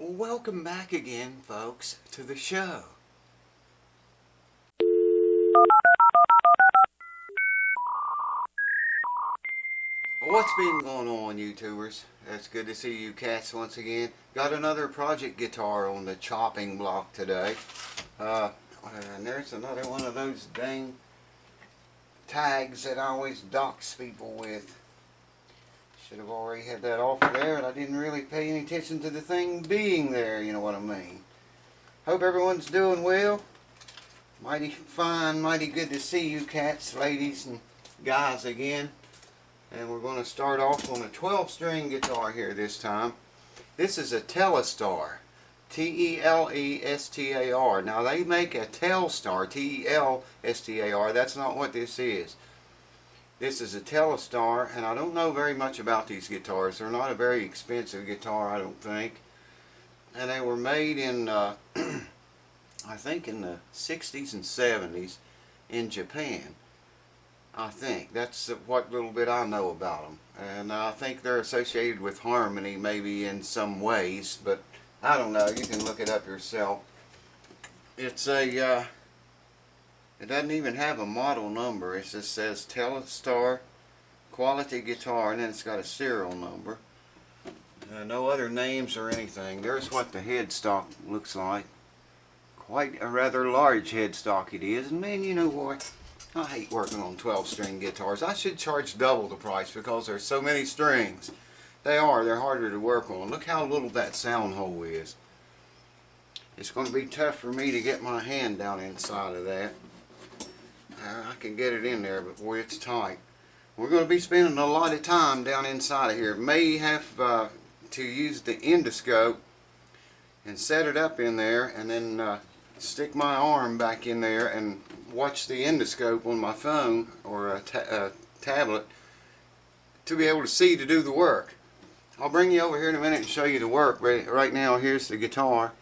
Welcome back again, folks, to the show. What's been going on, YouTubers? It's good to see you cats once again. Got another project guitar on the chopping block today. And there's another one of those dang tags that I always dox people with. Should have already had that off of there, and I didn't really pay any attention to the thing being there, you know what I mean. Hope everyone's doing well. Mighty fine, mighty good to see you cats, ladies, and guys again. And we're going to start off on a 12-string guitar here this time. This is a Telestar. T-E-L-E-S-T-A-R. Now they make a Telestar, T-E-L-S-T-A-R. That's not what this is. This is a Telestar, and I don't know very much about these guitars. They're not a very expensive guitar, I don't think. And they were made in, I think in the 60s and 70s in Japan. I think. That's what little bit I know about them. And I think they're associated with harmony maybe in some ways, but I don't know. You can look it up yourself. It's a... It doesn't even have a model number. It just says Telestar quality guitar, and then it's got a serial number. No other names or anything. There's what the headstock looks like. Quite a rather large headstock it is. And man, you know what? I hate working on 12-string guitars. I should charge double the price because there's so many strings. They're harder to work on. Look how little that sound hole is. It's going to be tough for me to get my hand down inside of that. I can get it in there, but boy, it's tight. We're going to be spending a lot of time down inside of here. May have to use the endoscope and set it up in there, and then stick my arm back in there and watch the endoscope on my phone or a tablet to be able to see to do the work. I'll bring you over here in a minute and show you the work. Right now, here's the guitar.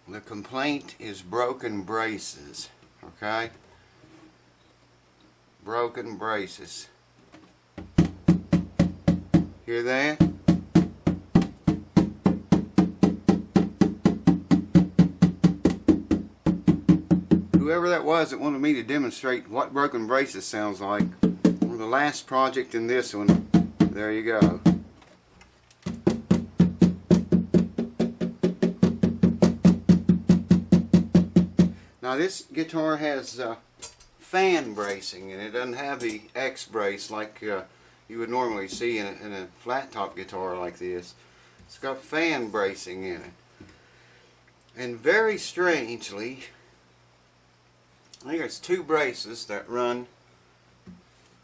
The complaint is broken braces. Okay? Broken braces. Hear that? Whoever that was that wanted me to demonstrate what broken braces sounds like on the last project and this one, there you go. Now this guitar has fan bracing, and it doesn't have the X brace like you would normally see in a flat top guitar like this. It's got fan bracing in it. And very strangely, I think there's two braces that run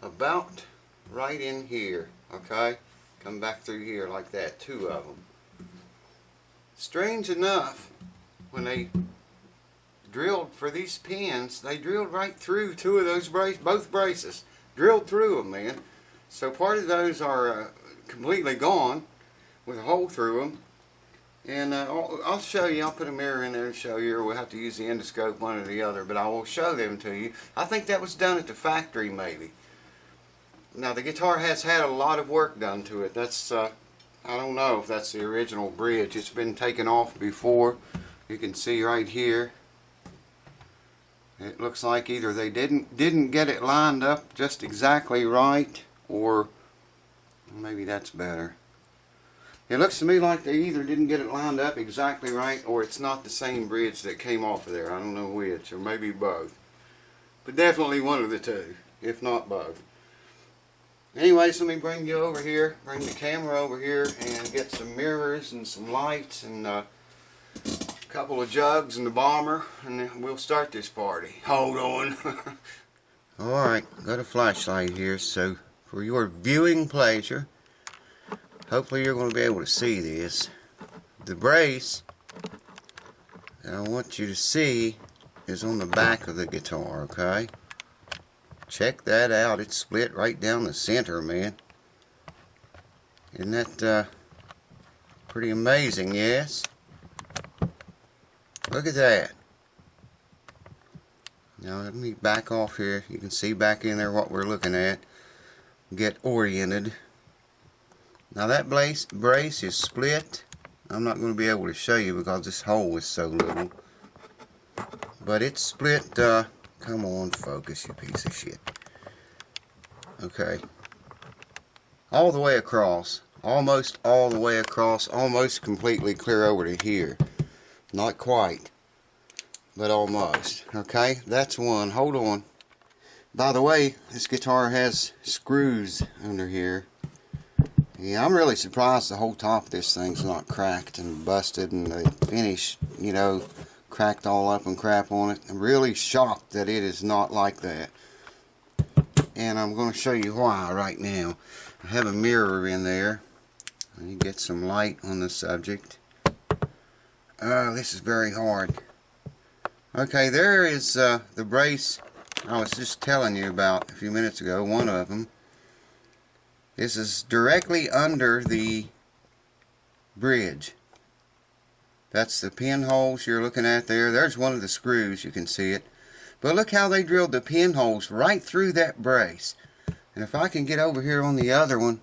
about right in here, okay? Come back through here like that, two of them. Strange enough, when they drilled for these pins, they drilled right through two of those both braces. Drilled through them, man. So part of those are completely gone with a hole through them. And I'll show you. I'll put a mirror in there and show you, or we'll have to use the endoscope, one or the other, but I will show them to you. I think that was done at the factory, maybe. Now, the guitar has had a lot of work done to it. That's, I don't know if that's the original bridge. It's been taken off before. You can see right here. It looks like either they didn't get it lined up just exactly right, or maybe that's better. It looks to me like they either didn't get it lined up exactly right, or it's not the same bridge that came off of there. I don't know which, or maybe both. But definitely one of the two, if not both. Anyways, let me bring you over here, bring the camera over here, and get some mirrors and some lights and a couple of jugs and the bomber, and then we'll start this party. Hold on. Alright, got a flashlight here, so for your viewing pleasure, hopefully you're going to be able to see this. The brace that I want you to see is on the back of the guitar, okay? Check that out. It's split right down the center, man. Isn't that pretty amazing, yes? Look at that. Now let me back off here. You can see back in there what we're looking at. Get oriented. Now that brace is split I'm not going to be able to show you because this hole is so little. But it's split, come on, focus, you piece of shit. Okay. All the way across. Almost all the way across. Almost completely clear over to here. Not quite. But almost. Okay, that's one. Hold on. By the way, this guitar has screws under here. Yeah, I'm really surprised the whole top of this thing's not cracked and busted and the finish, you know, cracked all up and crap on it. I'm really shocked that it is not like that. And I'm going to show you why right now. I have a mirror in there. Let me get some light on the subject. This is very hard. Okay, there is the brace I was just telling you about a few minutes ago, one of them. This is directly under the bridge. That's the pinholes you're looking at there. There's one of the screws, you can see it. But look how they drilled the pinholes right through that brace. And if I can get over here on the other one,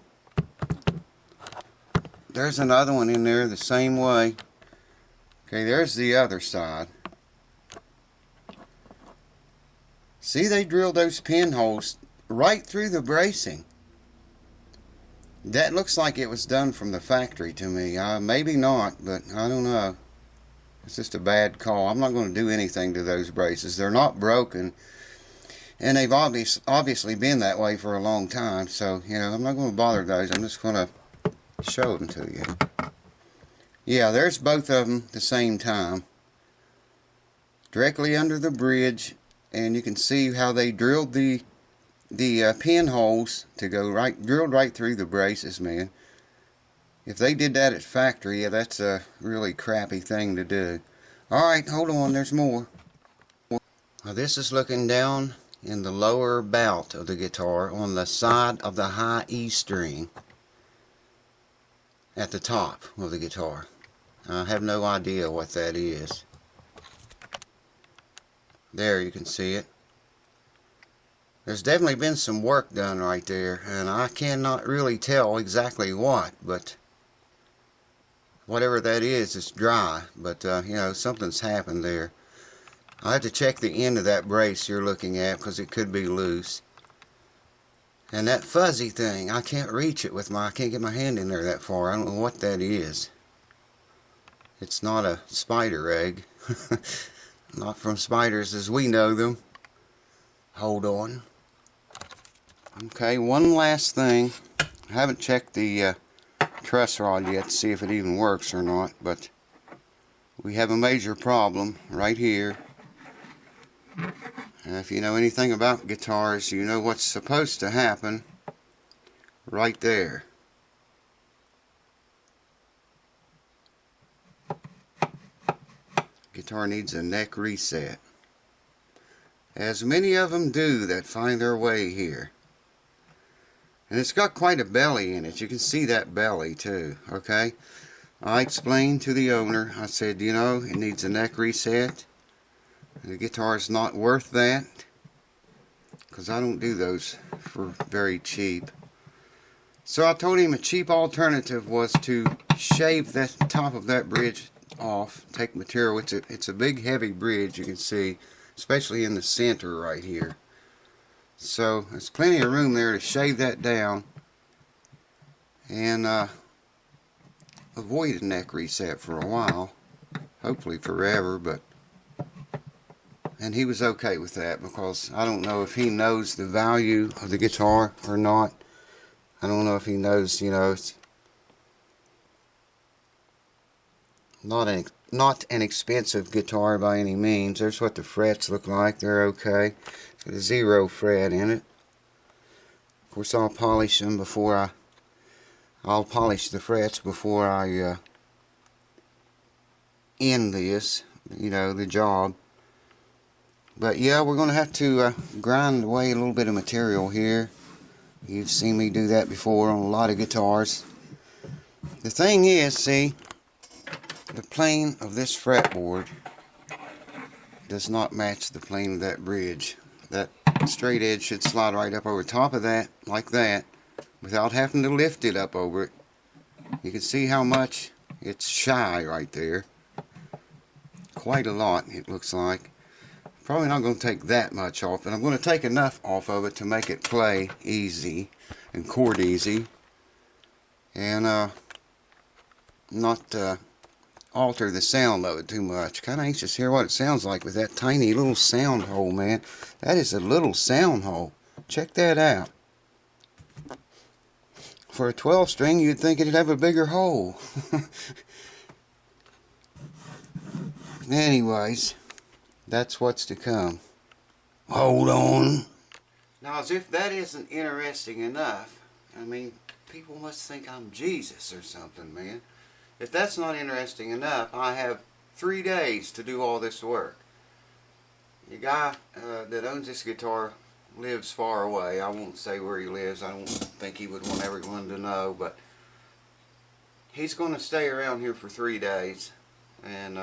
there's another one in there the same way. Okay, there's the other side. See, they drilled those pinholes right through the bracing. That looks like it was done from the factory to me. Maybe not, but I don't know. It's just a bad call. I'm not going to do anything to those braces. They're not broken. And they've obviously been that way for a long time. So, you know, I'm not going to bother those. I'm just going to show them to you. Yeah, there's both of them at the same time. Directly under the bridge. And you can see how they drilled the pinholes to go drilled right through the braces, man. If they did that at factory, yeah, that's a really crappy thing to do. Alright, hold on, there's more. Now this is looking down in the lower bout of the guitar on the side of the high E string at the top of the guitar. I have no idea what that is. There, you can see it. There's definitely been some work done right there, and I cannot really tell exactly what, but whatever that is, it's dry, but you know, something's happened there. I'll have to check the end of that brace you're looking at, because it could be loose. And that fuzzy thing, I can't reach it with I can't get my hand in there that far. I don't know what that is. It's not a spider egg. Not from spiders as we know them. Hold on. Okay, one last thing. I haven't checked the truss rod yet to see if it even works or not, but we have a major problem right here. And if you know anything about guitars, you know what's supposed to happen right there. Guitar needs a neck reset, as many of them do that find their way here. And it's got quite a belly in it. You can see that belly too. Okay, I explained to the owner, I said, you know, it needs a neck reset. The guitar is not worth that, because I don't do those for very cheap. So I told him a cheap alternative was to shave the top of that bridge off, take material. It's a big heavy bridge, you can see, especially in the center right here. So there's plenty of room there to shave that down and avoid a neck reset for a while, hopefully forever. But and he was okay with that, because I don't know if he knows the value of the guitar or not. I don't know if he knows, you know, it's not an expensive guitar by any means. There's what the frets look like. They're okay. It's got a 0 fret in it. Of course, I'll polish them before I'll polish the frets before I end this, you know, the job. But yeah, we're going to have to grind away a little bit of material here. You've seen me do that before on a lot of guitars. The thing is, see, the plane of this fretboard does not match the plane of that bridge. That straight edge should slide right up over top of that, like that, without having to lift it up over it. You can see how much It's shy right there. Quite a lot, it looks like. Probably not going to take that much off, but I'm going to take enough off of it to make it play easy and chord easy, and not alter the sound of it too much. Kind of anxious to hear what it sounds like with that tiny little sound hole, man. That is a little sound hole. Check that out. For a 12 string, you'd think it'd have a bigger hole. Anyways, that's what's to come. Hold on. Now, as if that isn't interesting enough, I mean, people must think I'm Jesus or something, man. If that's not interesting enough, I have 3 days to do all this work. The guy that owns this guitar lives far away. I won't say where he lives. I don't think he would want everyone to know, but he's going to stay around here for 3 days. And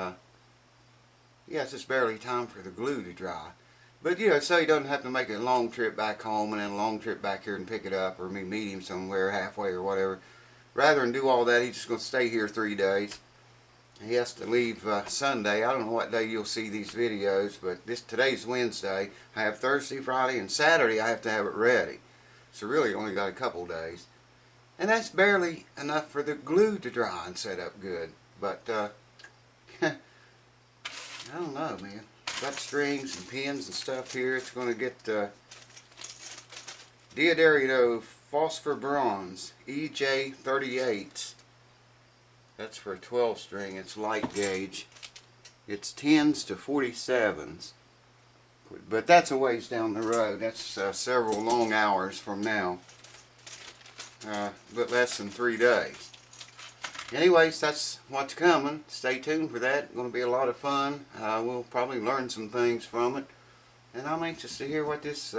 yeah, it's just barely time for the glue to dry. But you know, so he doesn't have to make a long trip back home and then a long trip back here and pick it up, or me meet him somewhere halfway or whatever. Rather than do all that, he's just going to stay here 3 days. He has to leave Sunday. I don't know what day you'll see these videos, but today's Wednesday. I have Thursday, Friday, and Saturday I have to have it ready. So really only got a couple days. And that's barely enough for the glue to dry and set up good. But, I don't know, man. Got strings and pins and stuff here. It's going to get Diodarito Phosphor Bronze EJ38. That's for a 12 string. It's light gauge. It's 10s to 47s. But that's a ways down the road. That's several long hours from now. But less than 3 days. Anyways, that's what's coming. Stay tuned for that. It's going to be a lot of fun. We'll probably learn some things from it. And I'm anxious to hear what this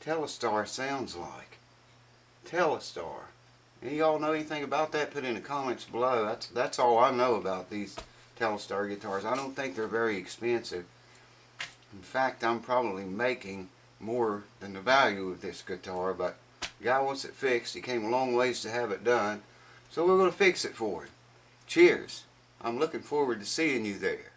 Telestar sounds like. Telestar. Any of y'all know anything about that? Put in the comments below. That's all I know about these Telestar guitars. I don't think they're very expensive. In fact, I'm probably making more than the value of this guitar, but the guy wants it fixed. He came a long ways to have it done. So we're going to fix it for him. Cheers. I'm looking forward to seeing you there.